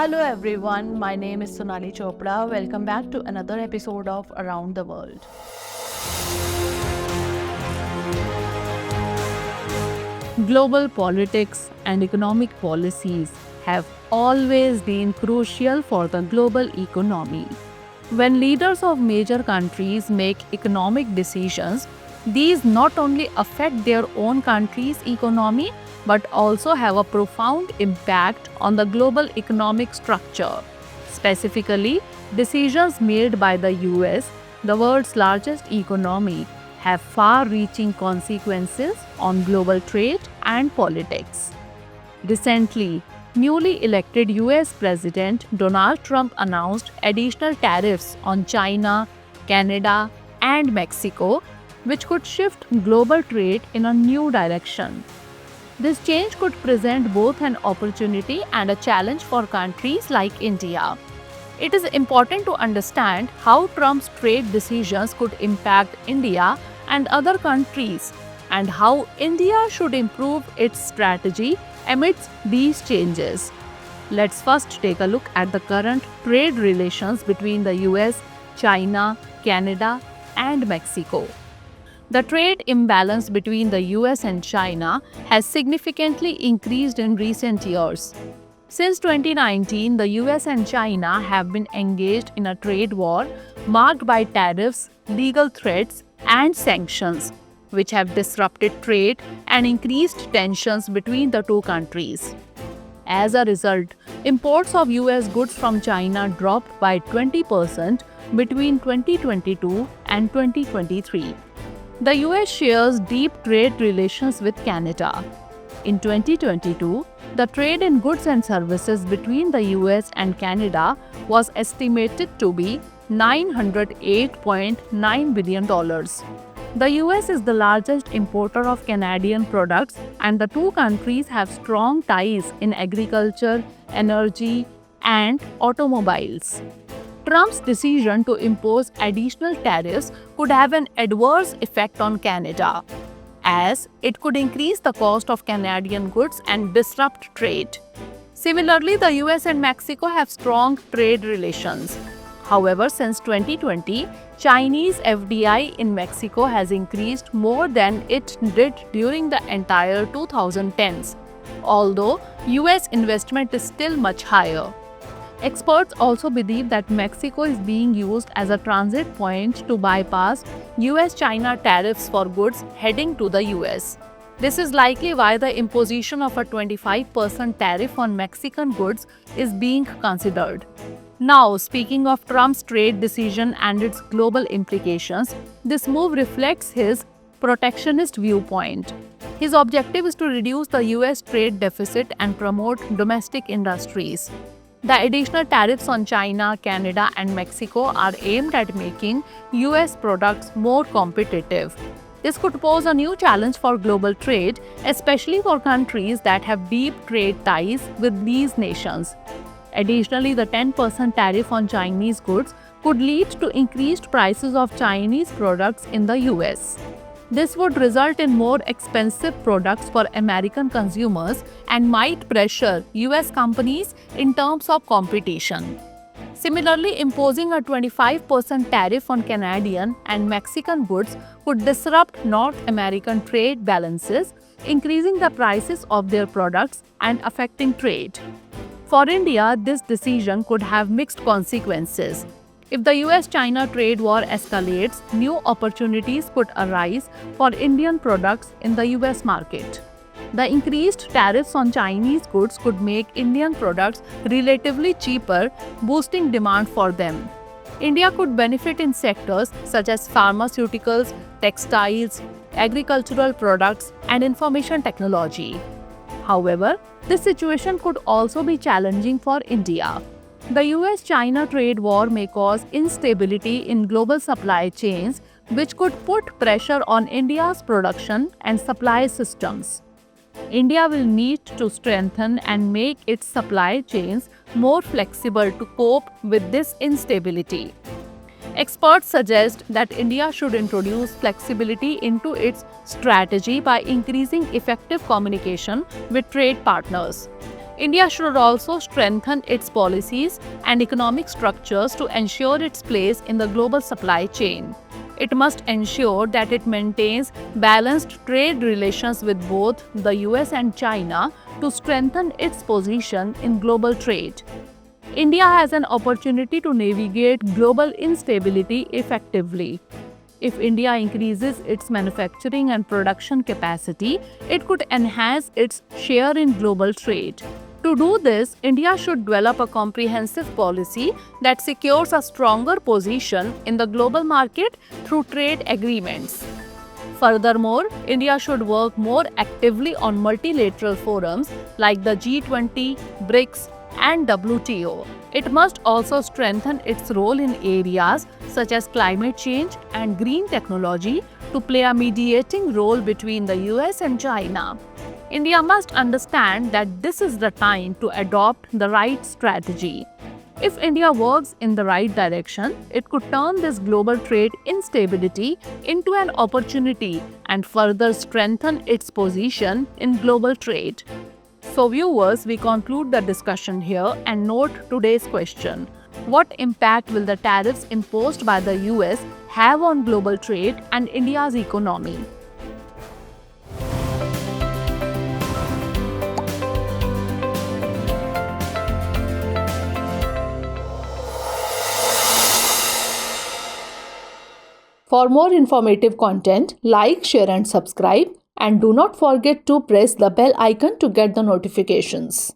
Hello everyone, my name is Sonali Chopra. Welcome back to another episode of Around the World. Global politics and economic policies have always been crucial for the global economy. When leaders of major countries make economic decisions, these not only affect their own country's economy but also have a profound impact on the global economic structure. Specifically, decisions made by the US, the world's largest economy, have far reaching consequences on global trade and politics. Recently, newly elected US President Donald Trump announced additional tariffs on China, Canada, and Mexico, which could shift global trade in a new direction. This change could present both an opportunity and a challenge for countries like India. It is important to understand how Trump's trade decisions could impact India and other countries, and how India should improve its strategy amidst these changes. Let's first take a look at the current trade relations between the US, China, Canada, and Mexico. The trade imbalance between the US and China has significantly increased in recent years. Since 2019, the US and China have been engaged in a trade war marked by tariffs, legal threats, and sanctions, which have disrupted trade and increased tensions between the two countries. As a result, imports of US goods from China dropped by 20% between 2022 and 2023. The US shares deep trade relations with Canada. In 2022, the trade in goods and services between the US and Canada was estimated to be $908.9 billion. The US is the largest importer of Canadian products, and the two countries have strong ties in agriculture, energy, and automobiles. Trump's decision to impose additional tariffs could have an adverse effect on Canada, as it could increase the cost of Canadian goods and disrupt trade. Similarly, the US and Mexico have strong trade relations. However, since 2020, Chinese FDI in Mexico has increased more than it did during the entire 2010s, although US investment is still much higher. Experts also believe that Mexico is being used as a transit point to bypass US-China tariffs for goods heading to the US. This is likely why the imposition of a 25% tariff on Mexican goods is being considered. Now, speaking of Trump's trade decision and its global implications, this move reflects his protectionist viewpoint. His objective is to reduce the US trade deficit and promote domestic industries. The additional tariffs on China, Canada, and Mexico are aimed at making US products more competitive. This could pose a new challenge for global trade, especially for countries that have deep trade ties with these nations. Additionally, the 10% tariff on Chinese goods could lead to increased prices of Chinese products in the US. This would result in more expensive products for American consumers and might pressure US companies in terms of competition. Similarly, imposing a 25% tariff on Canadian and Mexican goods could disrupt North American trade balances, increasing the prices of their products and affecting trade. For India, this decision could have mixed consequences. If the US-China trade war escalates, new opportunities could arise for Indian products in the US market. The increased tariffs on Chinese goods could make Indian products relatively cheaper, boosting demand for them. India could benefit in sectors such as pharmaceuticals, textiles, agricultural products, and information technology. However, this situation could also be challenging for India. The US-China trade war may cause instability in global supply chains, which could put pressure on India's production and supply systems. India will need to strengthen and make its supply chains more flexible to cope with this instability. Experts suggest that India should introduce flexibility into its strategy by increasing effective communication with trade partners. India should also strengthen its policies and economic structures to ensure its place in the global supply chain. It must ensure that it maintains balanced trade relations with both the US and China to strengthen its position in global trade. India has an opportunity to navigate global instability effectively. If India increases its manufacturing and production capacity, it could enhance its share in global trade. To do this, India should develop a comprehensive policy that secures a stronger position in the global market through trade agreements. Furthermore, India should work more actively on multilateral forums like the G20, BRICS, and WTO. It must also strengthen its role in areas such as climate change and green technology to play a mediating role between the US and China. India must understand that this is the time to adopt the right strategy. If India works in the right direction, it could turn this global trade instability into an opportunity and further strengthen its position in global trade. So viewers, we conclude the discussion here and note today's question. What impact will the tariffs imposed by the US have on global trade and India's economy? For more informative content, like, share and subscribe, and do not forget to press the bell icon to get the notifications.